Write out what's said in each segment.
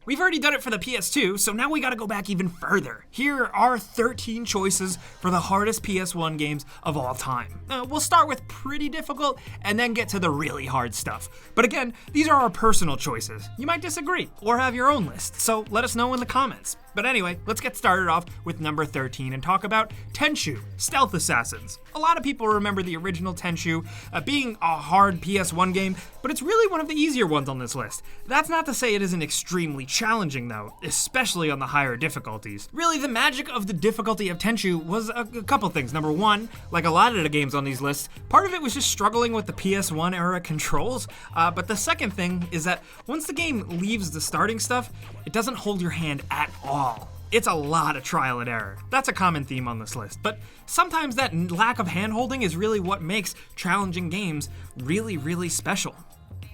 We've already done it for the PS2, so now we gotta go back even further. Here are 13 choices for the hardest PS1 games of all time. We'll start with pretty difficult and then get to the really hard stuff. But again, these are our personal choices. You might disagree or have your own list, so let us know in the comments. But anyway, let's get started off with number 13 and talk about Tenchu, Stealth Assassins. A lot of people remember the original Tenchu being a hard PS1 game, but it's really one of the easier ones on this list. That's not to say it isn't extremely challenging though, especially on the higher difficulties. Really, the magic of the difficulty of Tenchu was a couple things. Number one, like a lot of the games on these lists, part of it was just struggling with the PS1 era controls, but the second thing is that once the game leaves the starting stuff, it doesn't hold your hand at all. It's a lot of trial and error. That's a common theme on this list, but sometimes that lack of hand-holding is really what makes challenging games really, really special.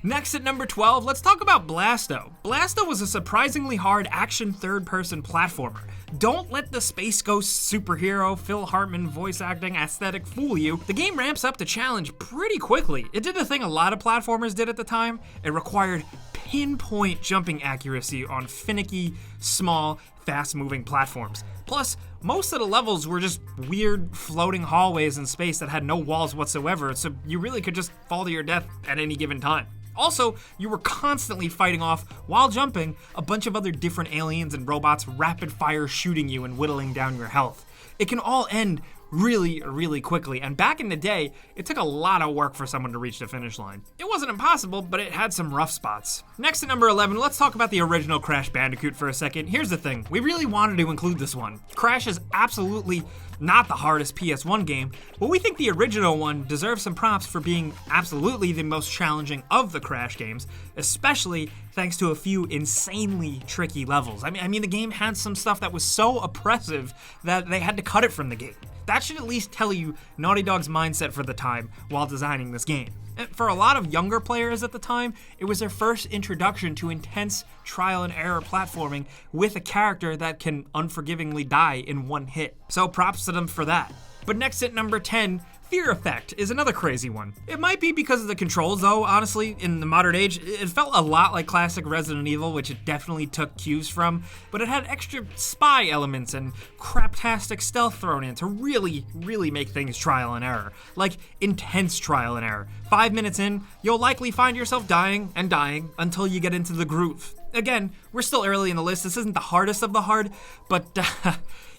Next at number 12, let's talk about Blasto. Blasto was a surprisingly hard action third-person platformer. Don't let the Space Ghost superhero Phil Hartman voice acting aesthetic fool you. The game ramps up the challenge pretty quickly. It did the thing a lot of platformers did at the time. It required pinpoint jumping accuracy on finicky, small, fast-moving platforms. Plus, most of the levels were just weird floating hallways in space that had no walls whatsoever, so you really could just fall to your death at any given time. Also, you were constantly fighting off, while jumping, a bunch of other different aliens and robots rapid fire shooting you and whittling down your health. It can all end really, really quickly, and back in the day, it took a lot of work for someone to reach the finish line. It wasn't impossible, but it had some rough spots. Next at number 11, let's talk about the original Crash Bandicoot for a second. Here's the thing, we really wanted to include this one. Crash is absolutely not the hardest PS1 game, but we think the original one deserves some props for being absolutely the most challenging of the Crash games, especially thanks to a few insanely tricky levels. I mean, the game had some stuff that was so oppressive that they had to cut it from the game. That should at least tell you Naughty Dog's mindset for the time while designing this game. And for a lot of younger players at the time, it was their first introduction to intense trial and error platforming with a character that can unforgivingly die in one hit. So props to them for that. But next at number 10, Fear Effect is another crazy one. It might be because of the controls though, honestly, in the modern age. It felt a lot like classic Resident Evil, which it definitely took cues from, but it had extra spy elements and craptastic stealth thrown in to really, really make things trial and error. Like intense trial and error. 5 minutes in, you'll likely find yourself dying and dying until you get into the groove. Again, we're still early in the list. This isn't the hardest of the hard, but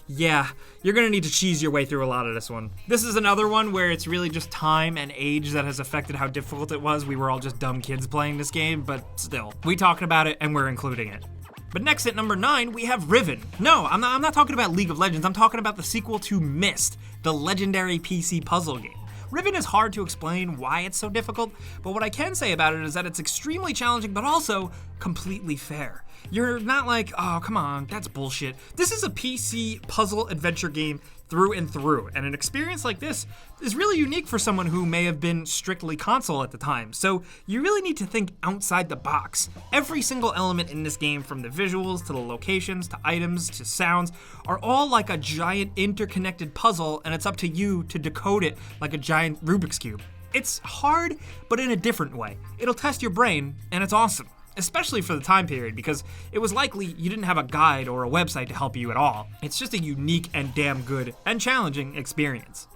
yeah, you're gonna need to cheese your way through a lot of this one. This is another one where it's really just time and age that has affected how difficult it was. We were all just dumb kids playing this game, but still, we talking about it and we're including it. But next at number 9, we have Riven. No, I'm not talking about League of Legends, I'm talking about the sequel to Myst, the legendary PC puzzle game. Riven is hard to explain why it's so difficult, but what I can say about it is that it's extremely challenging, but also completely fair. You're not like, oh, come on, that's bullshit. This is a PC puzzle adventure game through and through, and an experience like this is really unique for someone who may have been strictly console at the time, so you really need to think outside the box. Every single element in this game, from the visuals to the locations to items to sounds, are all like a giant interconnected puzzle, and it's up to you to decode it like a giant Rubik's Cube. It's hard, but in a different way. It'll test your brain, and it's awesome. Especially for the time period, because it was likely you didn't have a guide or a website to help you at all. It's just a unique and damn good and challenging experience.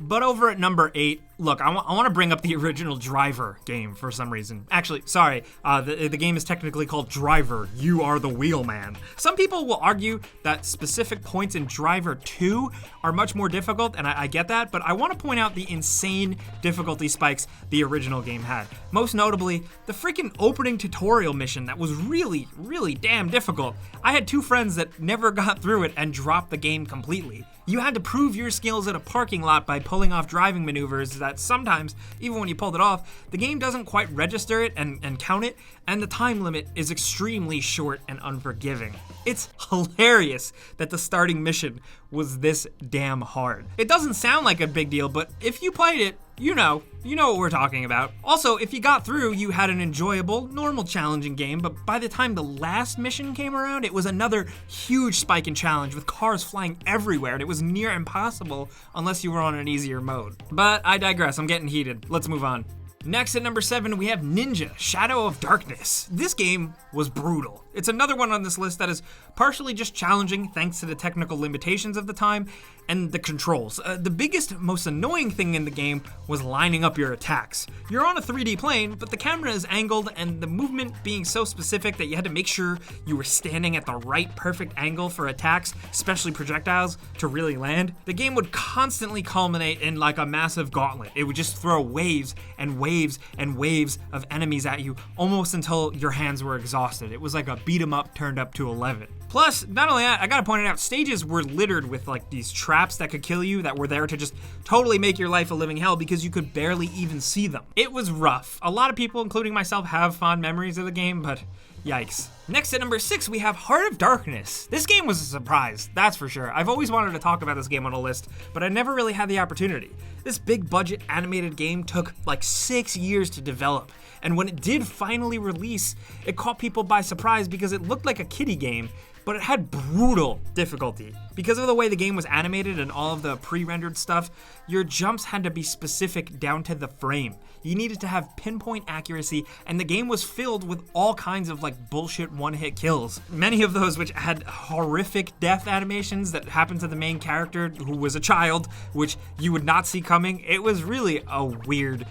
But over at number 8, look, I want to bring up the original Driver game for some reason. Actually, sorry, the game is technically called Driver, You Are the Wheelman. Some people will argue that specific points in Driver 2 are much more difficult, and I get that, but I want to point out the insane difficulty spikes the original game had. Most notably, the freaking opening tutorial mission that was really, really damn difficult. I had 2 friends that never got through it and dropped the game completely. You had to prove your skills at a parking lot by pulling off driving maneuvers that sometimes, even when you pulled it off, the game doesn't quite register it and count it, and the time limit is extremely short and unforgiving. It's hilarious that the starting mission was this damn hard. It doesn't sound like a big deal, but if you played it, you know what we're talking about. Also, if you got through, you had an enjoyable, normal, challenging game, but by the time the last mission came around, it was another huge spike in challenge with cars flying everywhere, and it was near impossible unless you were on an easier mode. But I digress, I'm getting heated. Let's move on. Next at number 7, we have Ninja Shadow of Darkness. This game was brutal. It's another one on this list that is partially just challenging thanks to the technical limitations of the time and the controls. The biggest, most annoying thing in the game was lining up your attacks. You're on a 3D plane, but the camera is angled and the movement being so specific that you had to make sure you were standing at the right perfect angle for attacks, especially projectiles, to really land. The game would constantly culminate in like a massive gauntlet. It would just throw waves and waves and waves of enemies at you almost until your hands were exhausted. It was like a beat 'em up turned up to 11. Plus, not only that, I gotta point it out, stages were littered with like these traps that could kill you that were there to just totally make your life a living hell because you could barely even see them. It was rough. A lot of people, including myself, have fond memories of the game, but yikes. Next at number 6, we have Heart of Darkness. This game was a surprise, that's for sure. I've always wanted to talk about this game on a list, but I never really had the opportunity. This big budget animated game took like 6 years to develop, and when it did finally release, it caught people by surprise because it looked like a kiddie game, but it had brutal difficulty. Because of the way the game was animated and all of the pre-rendered stuff, your jumps had to be specific down to the frame. You needed to have pinpoint accuracy, and the game was filled with all kinds of like bullshit one-hit kills. Many of those which had horrific death animations that happened to the main character, who was a child, which you would not see coming. It was really a weird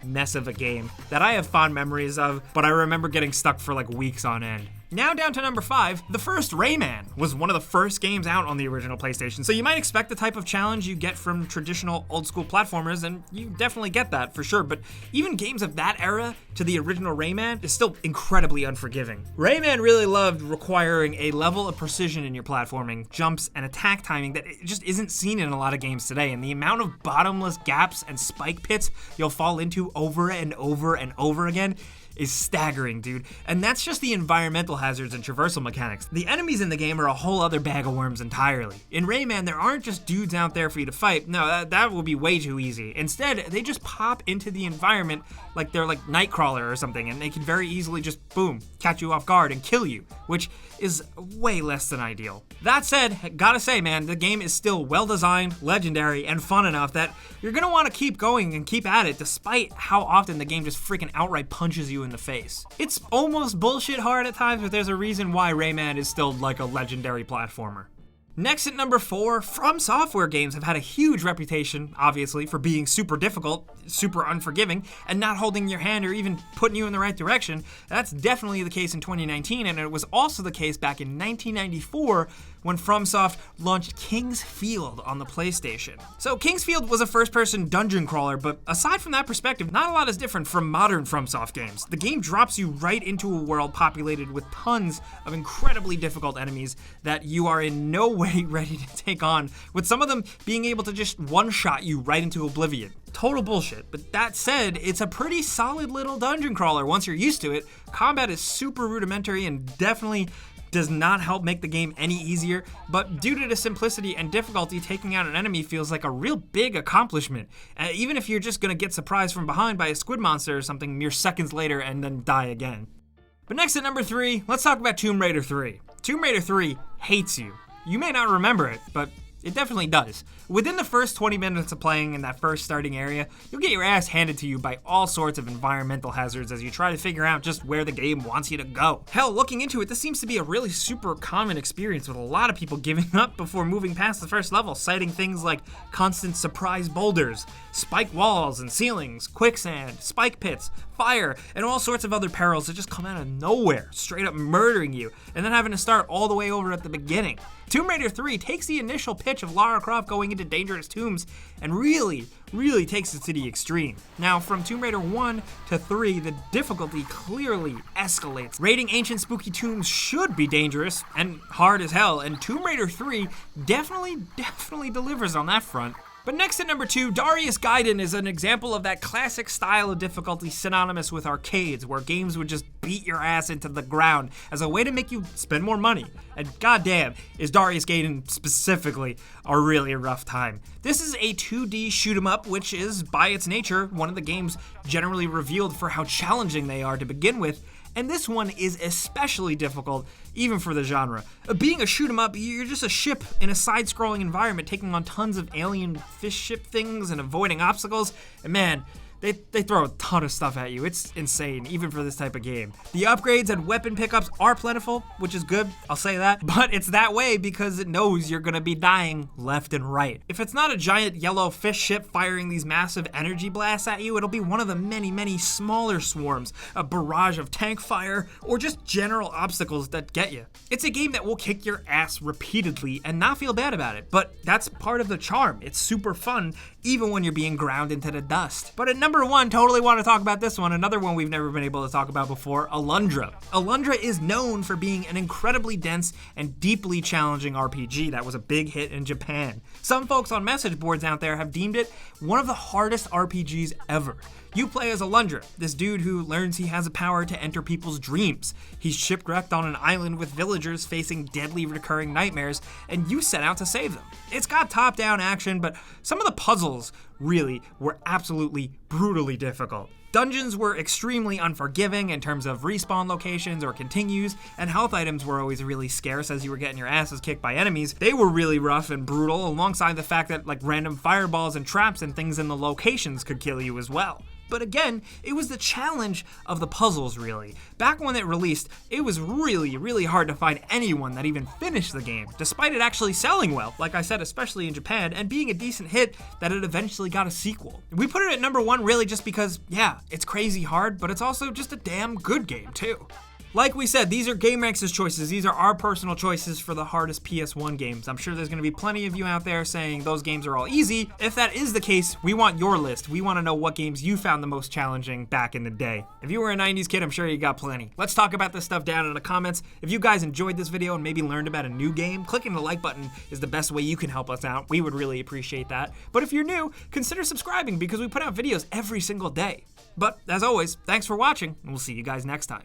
mess of a game that I have fond memories of, but I remember getting stuck for like weeks on end. Now down to number 5, the first Rayman was one of the first games out on the original PlayStation, so you might expect the type of challenge you get from traditional old school platformers, and you definitely get that for sure, but even games of that era to the original Rayman is still incredibly unforgiving. Rayman really loved requiring a level of precision in your platforming, jumps, and attack timing that it just isn't seen in a lot of games today, and the amount of bottomless gaps and spike pits you'll fall into over and over and over again is staggering, dude. And that's just the environmental hazards and traversal mechanics. The enemies in the game are a whole other bag of worms entirely. In Rayman, there aren't just dudes out there for you to fight. No, that would be way too easy. Instead, they just pop into the environment like they're like Nightcrawler or something, and they can very easily just, boom, catch you off guard and kill you, which is way less than ideal. That said, gotta say, man, the game is still well-designed, legendary, and fun enough that you're gonna want to keep going and keep at it, despite how often the game just freaking outright punches you in the face. It's almost bullshit hard at times, but there's a reason why Rayman is still like a legendary platformer. Next at number 4, From Software games have had a huge reputation, obviously, for being super difficult, super unforgiving, and not holding your hand or even putting you in the right direction. That's definitely the case in 2019, and it was also the case back in 1994 when FromSoft launched King's Field on the PlayStation. So King's Field was a first-person dungeon crawler, but aside from that perspective, not a lot is different from modern FromSoft games. The game drops you right into a world populated with tons of incredibly difficult enemies that you are in no way ready to take on, with some of them being able to just one-shot you right into oblivion. Total bullshit, but that said, it's a pretty solid little dungeon crawler once you're used to it. Combat is super rudimentary and definitely does not help make the game any easier, but due to the simplicity and difficulty, taking out an enemy feels like a real big accomplishment, even if you're just gonna get surprised from behind by a squid monster or something mere seconds later and then die again. But next at number 3, let's talk about Tomb Raider 3. Tomb Raider 3 hates you. You may not remember it, but it definitely does. Within the first 20 minutes of playing in that first starting area, you'll get your ass handed to you by all sorts of environmental hazards as you try to figure out just where the game wants you to go. Hell, looking into it, this seems to be a really super common experience with a lot of people giving up before moving past the first level, citing things like constant surprise boulders, spiked walls and ceilings, quicksand, spike pits, fire, and all sorts of other perils that just come out of nowhere, straight up murdering you, and then having to start all the way over at the beginning. Tomb Raider 3 takes the initial pitch of Lara Croft going into dangerous tombs and really takes it to the extreme. Now, from Tomb Raider 1 to 3, the difficulty clearly escalates. Raiding ancient spooky tombs should be dangerous and hard as hell, and Tomb Raider 3 definitely delivers on that front. But next at number 2, Darius Gaiden is an example of that classic style of difficulty synonymous with arcades, where games would just beat your ass into the ground as a way to make you spend more money. And goddamn, is Darius Gaiden specifically a really rough time. This is a 2D shoot 'em up, which is, by its nature, one of the games generally revealed for how challenging they are to begin with, and this one is especially difficult, even for the genre. Being a shoot 'em up, you're just a ship in a side-scrolling environment taking on tons of alien fish ship things and avoiding obstacles, and man, They throw a ton of stuff at you. It's insane, even for this type of game. The upgrades and weapon pickups are plentiful, which is good, I'll say that. But it's that way because it knows you're gonna be dying left and right. If it's not a giant yellow fish ship firing these massive energy blasts at you, it'll be one of the many smaller swarms, a barrage of tank fire, or just general obstacles that get you. It's a game that will kick your ass repeatedly and not feel bad about it, but that's part of the charm. It's super fun, even when you're being ground into the dust. But at number 1, totally want to talk about this one, another one we've never been able to talk about before, Alundra. Alundra is known for being an incredibly dense and deeply challenging RPG that was a big hit in Japan. Some folks on message boards out there have deemed it one of the hardest RPGs ever. You play as Alundra, this dude who learns he has a power to enter people's dreams. He's shipwrecked on an island with villagers facing deadly recurring nightmares, and you set out to save them. It's got top-down action, but some of the puzzles really were absolutely brutally difficult. Dungeons were extremely unforgiving in terms of respawn locations or continues, and health items were always really scarce as you were getting your asses kicked by enemies. They were really rough and brutal, alongside the fact that like random fireballs and traps and things in the locations could kill you as well. But again, it was the challenge of the puzzles, really. Back when it released, it was really hard to find anyone that even finished the game, despite it actually selling well, like I said, especially in Japan, and being a decent hit that it eventually got a sequel. We put it at number 1 really just because, yeah, it's crazy hard, but it's also just a damn good game too. Like we said, these are gameranx's choices. These are our personal choices for the hardest PS1 games. I'm sure there's gonna be plenty of you out there saying those games are all easy. If that is the case, we want your list. We wanna know what games you found the most challenging back in the day. If you were a 90s kid, I'm sure you got plenty. Let's talk about this stuff down in the comments. If you guys enjoyed this video and maybe learned about a new game, clicking the like button is the best way you can help us out. We would really appreciate that. But if you're new, consider subscribing because we put out videos every single day. But as always, thanks for watching, and we'll see you guys next time.